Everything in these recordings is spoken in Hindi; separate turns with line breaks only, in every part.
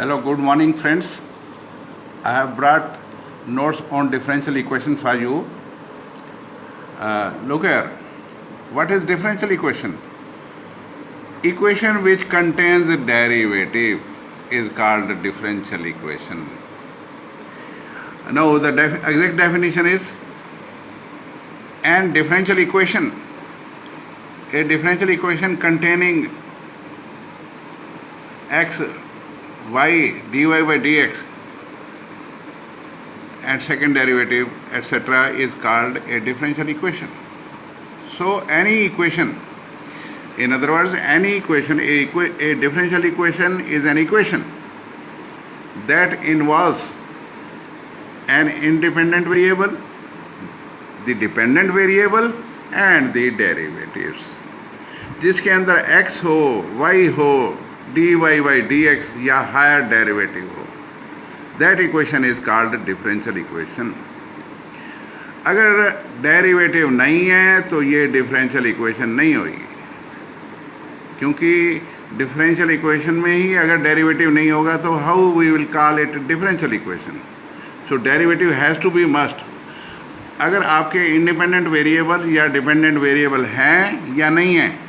Hello, good morning friends. I have brought notes on differential equation for you. Look here. What is differential equation? Equation which contains a derivative is called a differential equation. Now the exact definition is an differential equation. A differential equation containing x, y, dy by dx and second derivative etc. is called a differential equation. So any equation, in other words, any equation, a differential equation is an equation that involves an independent variable, the dependent variable and the derivatives. जिसके अंदर x हो, y हो, dy by dx या हायर डेरिवेटिव हो, that equation is called differential equation. अगर डेरिवेटिव नहीं है तो ये डिफरेंशियल इक्वेशन नहीं होगी, क्योंकि डिफरेंशियल इक्वेशन में ही अगर डेरिवेटिव नहीं होगा तो how we will call it differential equation. So derivative has to be must. अगर आपके इंडिपेंडेंट वेरिएबल या डिपेंडेंट वेरिएबल हैं या नहीं हैं,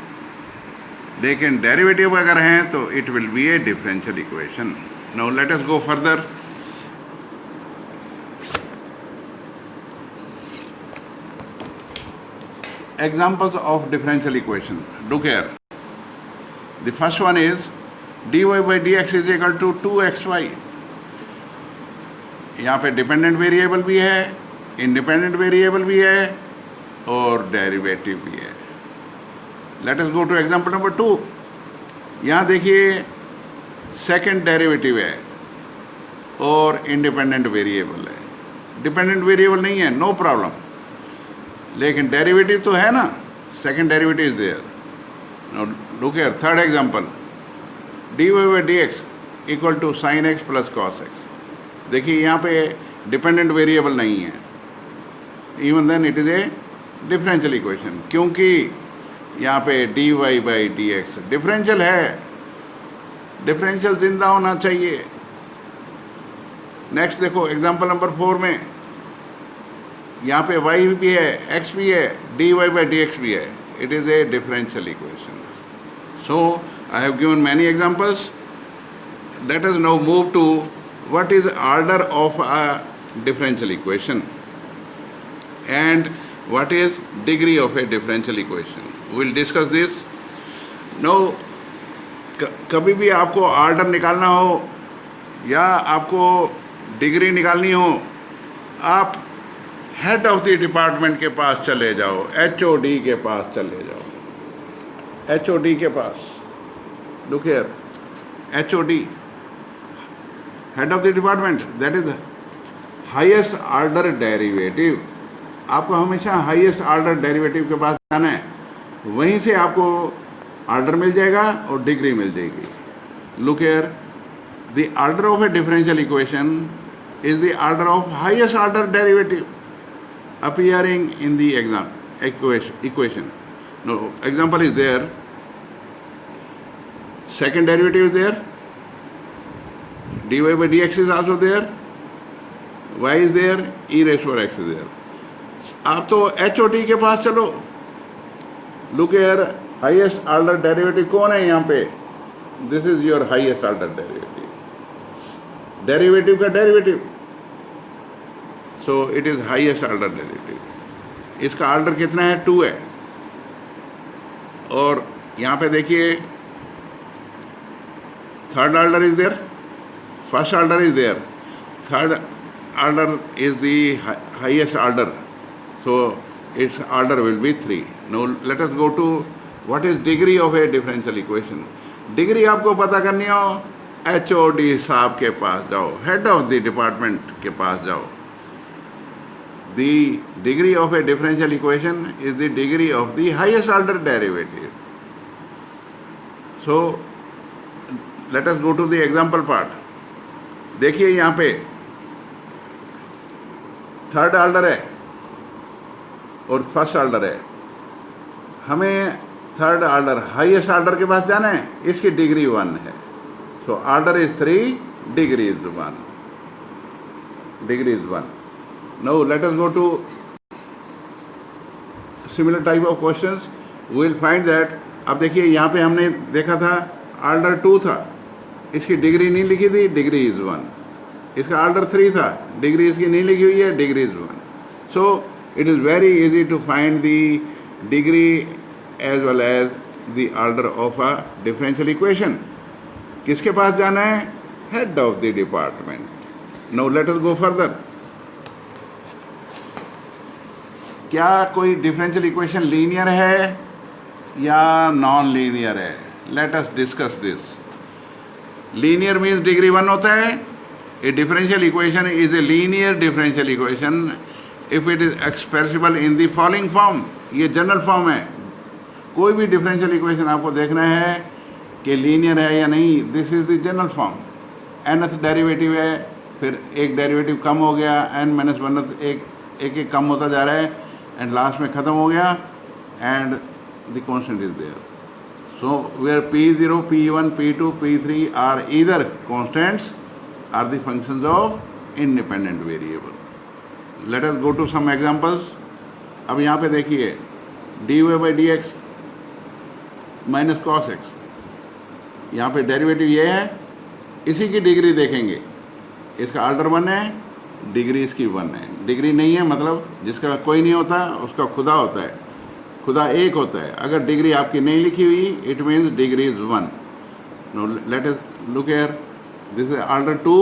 लेकिन डेरिवेटिव अगर हैं तो it will be a differential equation. Now let us go further. Examples of differential equation. Look here. The first one is dy by dx is equal to 2xy. यहाँ पे डिपेंडेंट वेरिएबल भी है, इंडिपेंडेंट वेरिएबल भी है और डेरिवेटिव भी है. Let us go to example number 2. यहाँ देखिए सेकंड डेरिवेटिव है और इंडिपेंडेंट वेरिएबल है. डिपेंडेंट वेरिएबल नहीं है, नो प्रॉब्लम, लेकिन डेरिवेटिव तो है ना. Second derivative is there. Now look here, third example, dy by dx equal to sin x plus cos x. देखिए यहाँ पे डिपेंडेंट वेरिएबल नहीं है, even then it is a differential equation, क्योंकि यहाँ पे dy by dx डिफरेंशियल है. डिफरेंशियल जिंदा होना चाहिए. नेक्स्ट देखो एग्जांपल नंबर 4 में यहाँ पे y भी है, x भी है, dy by dx भी है. It is a differential equation. So I have given many examples. Let us now move to what is order of a differential equation and what is degree of a differential equation. We'll discuss this. Now कभी भी आपको ऑर्डर निकालना हो या आपको डिग्री निकालनी हो, आप हेड ऑफ द डिपार्टमेंट के पास चले जाओ, HOD के पास चले जाओ. HOD के पास, look here, HOD, head of the department, that is highest order derivative. आपको हमेशा हाईएस्ट ऑर्डर डेरिवेटिव के पास जाना है, वहीं से आपको ऑर्डर मिल जाएगा और डिग्री मिल जाएगी. Look here, the order of a differential equation is the order of highest order derivative appearing in the equation. No example is there, second derivative is there, dy by dx is also there, y is there, e raised to x is there. आप तो HOD के पास चलो. Look here, highest order derivative कौन है यहाँ पे? This is your highest order derivative, derivative का derivative. So it is highest order derivative. इसका ऑर्डर कितना है? 2 है. और यहाँ पे देखिए third order is there, first order is there, third order is the highest order, so its order will be 3. Now let us go to what is degree of a differential equation. Degree आपको पता करनी हो, HOD साहब के पास जाओ, head of the department के पास जाओ. The degree of a differential equation is the degree of the highest order derivative. So let us go to the example part. देखिए यहाँ पे थर्ड ऑर्डर है और फर्स्ट ऑर्डर है. हमें थर्ड ऑर्डर हाईएस्ट ऑर्डर के पास जाना है, इसकी डिग्री 1 है. So order is 3, degree is 1. Degree is 1. Now let us go to similar type of questions. We will find that, अब देखिए यहाँ पे हमने देखा था ऑर्डर 2 था, इसकी डिग्री नहीं लिखी थी, डिग्री इज 1. इसका ऑर्डर 3 था, डिग्री इसकी नहीं लिखी हुई है, degree is 1. So it is very easy to find the degree as well as the order of a differential equation. किसके पास जाना है? Head of the department. Now let us go further. क्या कोई डिफरेंशियल इक्वेशन लीनियर है या नॉन लीनियर है? Let us discuss this. Linear means degree 1 होता है. A differential equation is a linear differential equation if it is expressible in the following form. ये जनरल फॉर्म है. कोई भी डिफरेंशियल इक्वेशन आपको देखना है कि लीनियर है या नहीं, this is the general form. nth derivative है, फिर एक डेरिवेटिव कम हो गया, n माइनस 1 एक एक कम होता जा रहा है, एंड लास्ट में ख़त्म हो गया, and the constant is there. So where p0, p1, p2, p3 are either constants or the functions of independent variable. Let us go to some examples. अब यहाँ पे देखिए dy/dx माइनस कॉस एक्स, यहाँ पे डेरिवेटिव ये है, इसी की डिग्री देखेंगे. इसका ऑर्डर 1 है, डिग्री इसकी 1 है. डिग्री नहीं है मतलब जिसका कोई नहीं होता उसका खुदा होता है, खुदा एक होता है. अगर डिग्री आपकी नहीं लिखी हुई, it means degree is 1. No let us look here. This is order 2,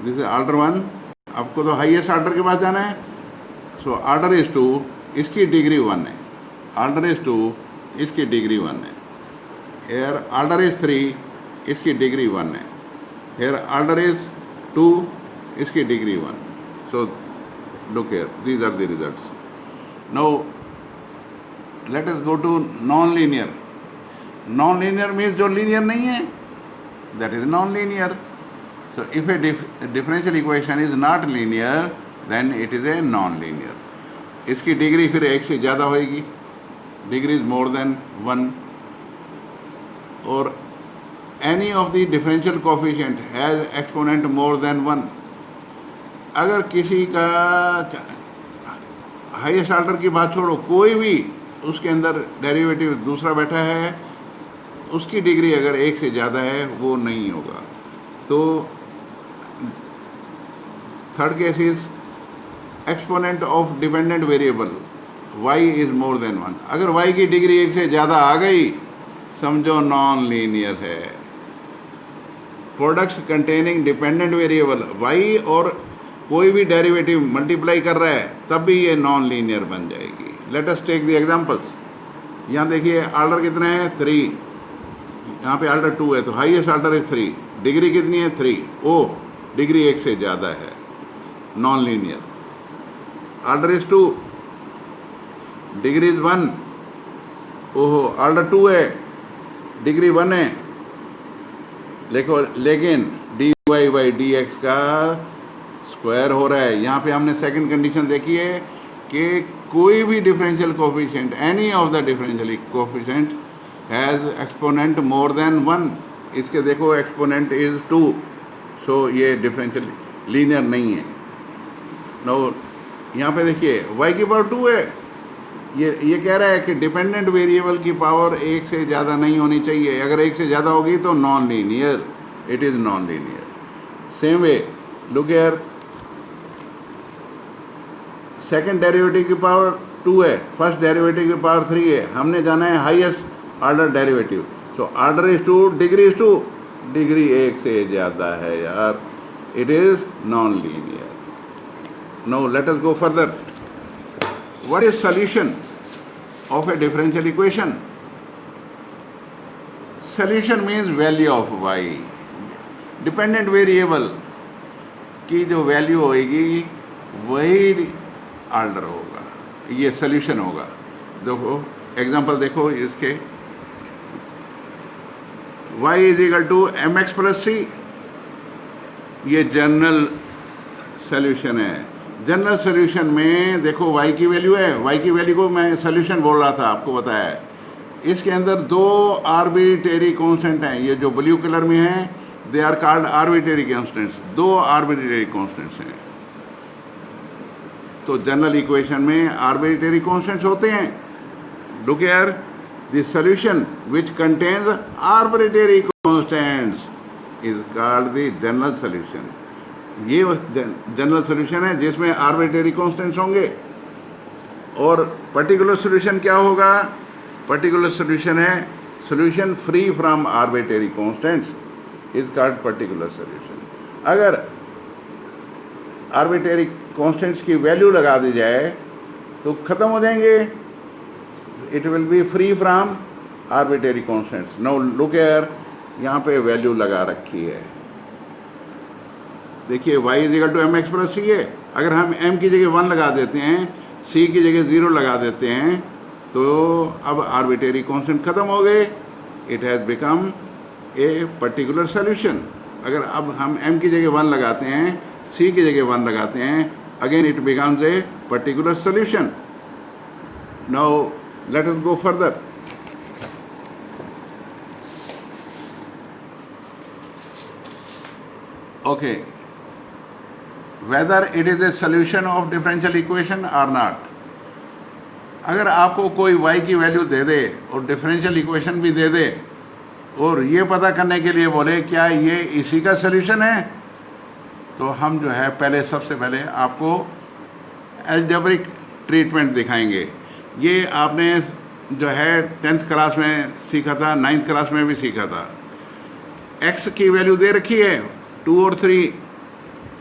this is order 1. आपको तो हाईएस्ट ऑर्डर के पास जाना है. सो ऑर्डर इज 2, इसकी डिग्री 1 है. ऑर्डर इज 2, इसकी डिग्री 1 है. हेयर ऑर्डर इज 3, इसकी डिग्री 1 है. हेयर ऑर्डर इज 2, इसकी degree 1. So look here, these are the results. Now let us go to non linear. Non linear means जो लीनियर नहीं है, that is non linear. So if a differential equation is not linear then it is a non linear. इसकी डिग्री फिर 1 से ज़्यादा होएगी, डिग्री इज मोर देन 1. और any of the differential coefficient has exponent more than 1. अगर किसी का हाईएस्ट ऑर्डर की बात छोड़ो, कोई भी उसके अंदर डेरिवेटिव दूसरा बैठा है, उसकी डिग्री अगर 1 से ज़्यादा है वो नहीं होगा. तो third case is exponent of dependent variable y is more than 1. अगर y की डिग्री 1 से ज़्यादा आ गई, समझो नॉन लीनियर है. Products containing dependent variable y और कोई भी डेरिवेटिव मल्टीप्लाई कर रहा है, तब भी ये नॉन लीनियर बन जाएगी. Let us take the examples. यहाँ देखिए ऑर्डर कितने हैं? 3. यहाँ पे ऑर्डर 2 है, तो हाईएस्ट ऑर्डर इज 3. डिग्री कितनी है? 3. ओ डिग्री 1 से ज़्यादा है, non linear. Order is 2, degree is 1. ओहो ऑर्डर 2 है, डिग्री 1 है. लेकिन dy/dx का स्क्वायर हो रहा है. यहाँ पे हमने सेकंड कंडीशन देखी है कि कोई भी differential coefficient, any of the differential coefficient has exponent more than 1. इसके देखो एक्सपोनेंट इज 2. सो ये डिफरेंशियल लीनियर नहीं है. नो यहाँ पे देखिए y की पावर 2 है. ये कह रहा है कि डिपेंडेंट वेरिएबल की पावर 1 से ज़्यादा नहीं होनी चाहिए. अगर 1 से ज़्यादा होगी तो non linear, it is non linear. Same way look here, second derivative की पावर 2 है, फर्स्ट डेरिवेटिव की पावर 3 है. हमने जाना है highest order derivative. So order is 2, degree is 2. Degree 1 से ज़्यादा है यार, it is non linear. Now let us go further. What is solution of a differential equation? Solution means value of y. Dependent variable की जो वैल्यू होगी वही ऑर्डर होगा, ये सॉल्यूशन होगा. देखो एग्जांपल देखो इसके, y is equal to mx plus c. ये जनरल सॉल्यूशन है. जनरल सॉल्यूशन में देखो y की वैल्यू है, y की वैल्यू को मैं सॉल्यूशन बोल रहा था, आपको बताया है. इसके अंदर दो आर्बिट्रेरी कांस्टेंट हैं, ये जो ब्लू कलर में हैं they are called arbitrary constants, दो आर्बिट्रेरी कांस्टेंट्स हैं। तो जनरल इक्वेशन में आर्बिट्रेरी कांस्टेंट्स होते हैं। Look here, the solution which contains arbitrary constants is called the general solution. ये जनरल सॉल्यूशन है जिसमें आर्बिट्रेरी कांस्टेंट्स होंगे। और पर्टिकुलर सॉल्यूशन क्या होगा? पर्टिकुलर सॉल्यूशन है solution free from arbitrary constants is called particular solution. अगर आर्बिट्रेरी कांस्टेंट्स की वैल्यू लगा दी जाए तो ख़त्म हो जाएंगे, it will be free from arbitrary constants. Now look here, यहाँ पे वैल्यू लगा रखी है, देखिए y is equal to M X plus C है। अगर हम m की जगह 1 लगा देते हैं, c की जगह 0 लगा देते हैं, तो अब आर्बिट्रेरी कांस्टेंट खत्म हो गए, it has become a particular solution. अगर अब हम m की जगह 1 लगाते हैं, c की जगह 1 लगाते हैं, again it becomes a particular solution. Now let us go further. Okay, whether it is a solution of differential equation or not। अगर आपको कोई y की वैल्यू दे दे और डिफरेंशियल इक्वेशन भी दे दे और ये पता करने के लिए बोले क्या ये इसी का सॉल्यूशन है, तो हम जो है पहले सबसे पहले आपको अलजेब्रिक ट्रीटमेंट दिखाएंगे। ये आपने जो है 10th क्लास में सीखा था, 9th क्लास में भी सीखा था। x की वैल्यू दे रखी है 2 और 3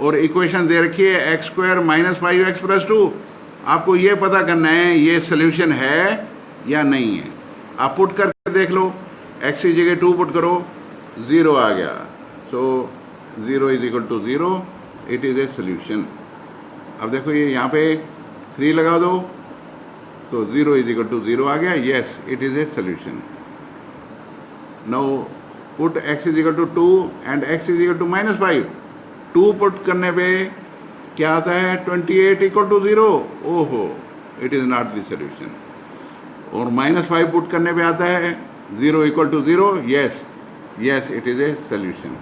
और इक्वेशन दे रखी है x square minus 5x plus 2। आपको ये पता करना है ये सोल्यूशन है या नहीं है। आप पुट करके देख लो, x की जगह 2 पुट करो, 0 आ गया, so 0 is equal to 0, it is a solution. अब देखो ये यहाँ पे 3 लगा दो तो 0 इज इक्वल टू 0 आ गया, yes it is a solution. Now put x is equal to 2 and x is equal to minus 5। 2 put करने पे क्या आता है 28 इक्वल टू 0, ओहो it is not the solution. और माइनस 5 पुट करने पे आता है 0 equal to 0, yes yes it is a solution.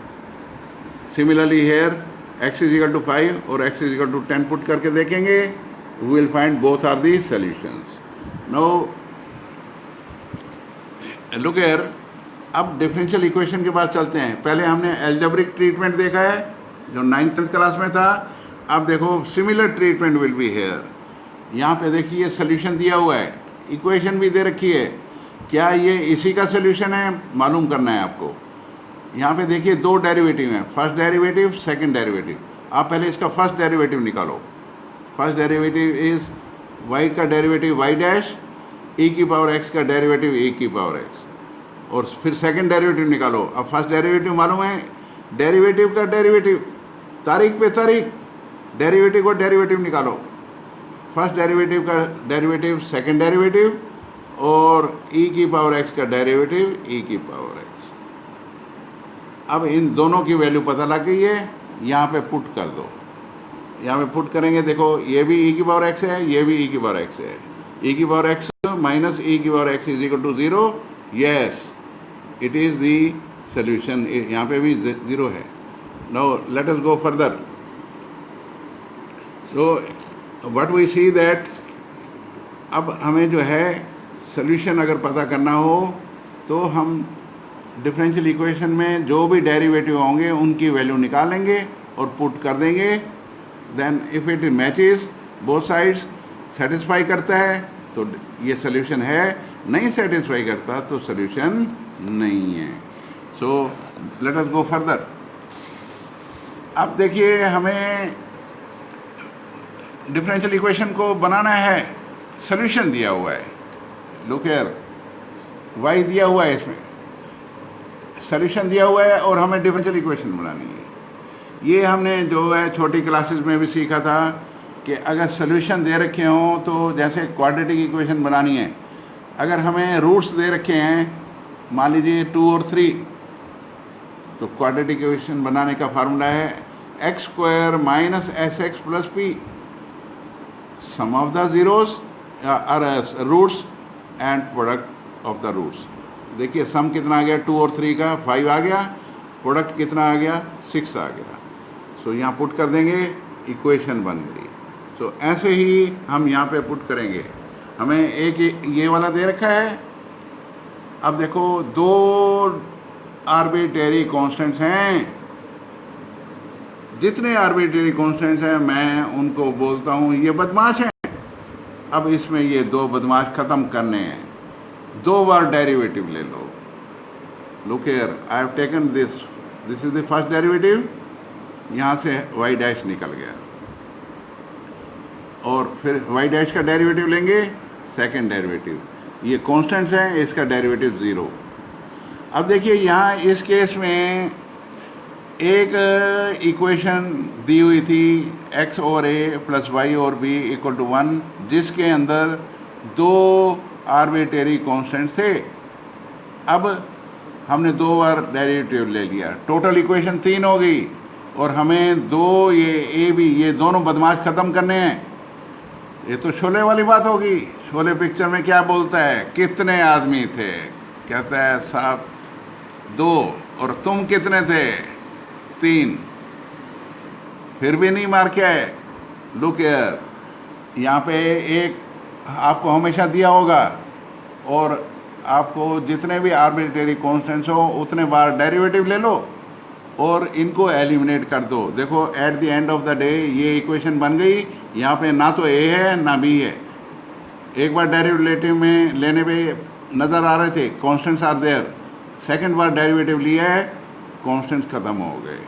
Similarly here x is equal to 5 और x is equal to 10 put करके देखेंगे, we will find both are the solutions. Now look here, अब डिफरेंशियल इक्वेशन के बाद चलते हैं। पहले हमने अलजेब्रिक ट्रीटमेंट देखा है जो 9th क्लास में था। अब देखो similar treatment will be here. यहाँ पे देखिए सॉल्यूशन दिया हुआ है, इक्वेशन भी दे रखी है, क्या ये इसी का सॉल्यूशन है मालूम करना है आपको। यहाँ पे देखिए 2 डेरिवेटिव हैं, फर्स्ट डेरिवेटिव सेकंड डेरिवेटिव। आप पहले इसका फर्स्ट डेरिवेटिव निकालो। फर्स्ट डेरिवेटिव इज y का डेरिवेटिव y डैश, e की पावर x का डेरिवेटिव e की पावर x, और फिर सेकंड डेरिवेटिव निकालो। अब फर्स्ट डेरिवेटिव मालूम है, डेरिवेटिव का डेरिवेटिव, तारीख पे तारीख, डेरिवेटिव को डेरिवेटिव निकालो। फर्स्ट डेरिवेटिव का डेरिवेटिव सेकंड डेरिवेटिव और e की पावर x का डेरिवेटिव e की पावर x। अब इन दोनों की वैल्यू पता लग गई है, यहाँ पे पुट कर दो। यहाँ पे पुट करेंगे, देखो ये भी e की पावर x है, ये भी e की पावर x है। e की पावर x माइनस e की power x is equal to 0, yes it is the solution. यहाँ पे भी 0 है। Now let us go further. So what we see that अब हमें जो है सॉल्यूशन अगर पता करना हो तो हम डिफरेंशियल इक्वेशन में जो भी डेरिवेटिव होंगे उनकी वैल्यू निकालेंगे और पुट कर देंगे। Then if it matches both sides, satisfy करता है तो ये सॉल्यूशन है, नहीं सेटिस्फाई करता तो सॉल्यूशन नहीं है। So let us go further. अब देखिए हमें डिफरेंशियल इक्वेशन को बनाना है, सॉल्यूशन दिया हुआ है, लुक हियर y दिया हुआ है, इसमें सॉल्यूशन दिया हुआ है और हमें डिफरेंशियल इक्वेशन बनानी है। ये हमने जो है छोटी क्लासेस में भी सीखा था कि अगर सॉल्यूशन दे रखे हों तो जैसे क्वाड्रेटिक इक्वेशन बनानी है, अगर हमें रूट्स दे रखे हैं मान लीजिए 2 और 3, तो क्वाड्रेटिक इक्वेशन बनाने का फार्मूला है x square minus s x plus p, sum of the zeros roots and product of the roots. देखिए सम कितना आ गया 2 और 3 का 5 आ गया, प्रोडक्ट कितना आ गया 6 आ गया। सो यहाँ पुट कर देंगे, इक्वेशन बन गई। सो ऐसे ही हम यहाँ पे पुट करेंगे। हमें एक ये वाला दे रखा है। अब देखो 2 आर्बिट्रेरी कांस्टेंट्स हैं। जितने आर्बिट्रेरी कांस्टेंट्स हैं मैं उनको बोलता हूँ ये बदमाश हैं। अब इसमें ये 2 बदमाश ख़त्म करने हैं। 2 बार डेरिवेटिव ले लो। Look here, I have taken this is the first derivative, यहाँ से y डैश निकल गया, और फिर y डैश का डेरिवेटिव लेंगे, सेकंड डेरिवेटिव। ये कांस्टेंट्स हैं, इसका डेरिवेटिव 0। अब देखिए यहाँ इस केस में एक इक्वेशन दी हुई थी x और a प्लस y और b इक्वल टू 1, जिसके अंदर 2 आर्बिट्रेरी कांस्टेंट थे। अब हमने 2 बार डेरिवेटिव ले लिया, टोटल इक्वेशन 3 हो गई, और हमें 2 ये a b ये दोनों बदमाश ख़त्म करने हैं। ये तो शोले वाली बात होगी। शोले पिक्चर में क्या बोलता है, कितने आदमी थे, कहता है साहब 2, और तुम कितने थे 3, फिर भी नहीं मार के आए। लुक हियर, यहाँ पे एक आपको हमेशा दिया होगा, और आपको जितने भी आर्बिट्रेरी कांस्टेंट्स हो उतने बार डेरिवेटिव ले लो और इनको एलिमिनेट कर दो। देखो at the end of the day ये इक्वेशन बन गई। यहाँ पे ना तो ए है ना बी है। एक बार डेरिवेटिव में लेने पे नज़र आ रहे थे कांस्टेंट्स आर देयर, सेकंड बार डेरिवेटिव लिया है, कांस्टेंट्स ख़त्म हो गए।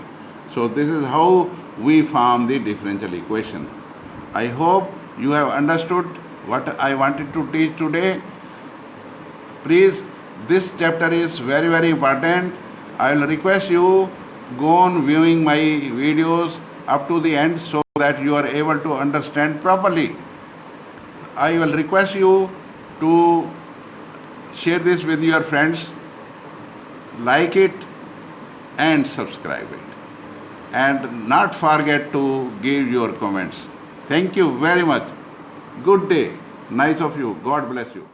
So this is how we form the differential equation. I hope you have understood what I wanted to teach today. Please, this chapter is very, very important. I will request you go on viewing my videos up to the end so that you are able to understand properly. I will request you to share this with your friends, like it and subscribe it, and not forget to give your comments. Thank you very much. Good day. Nice of you. God bless you.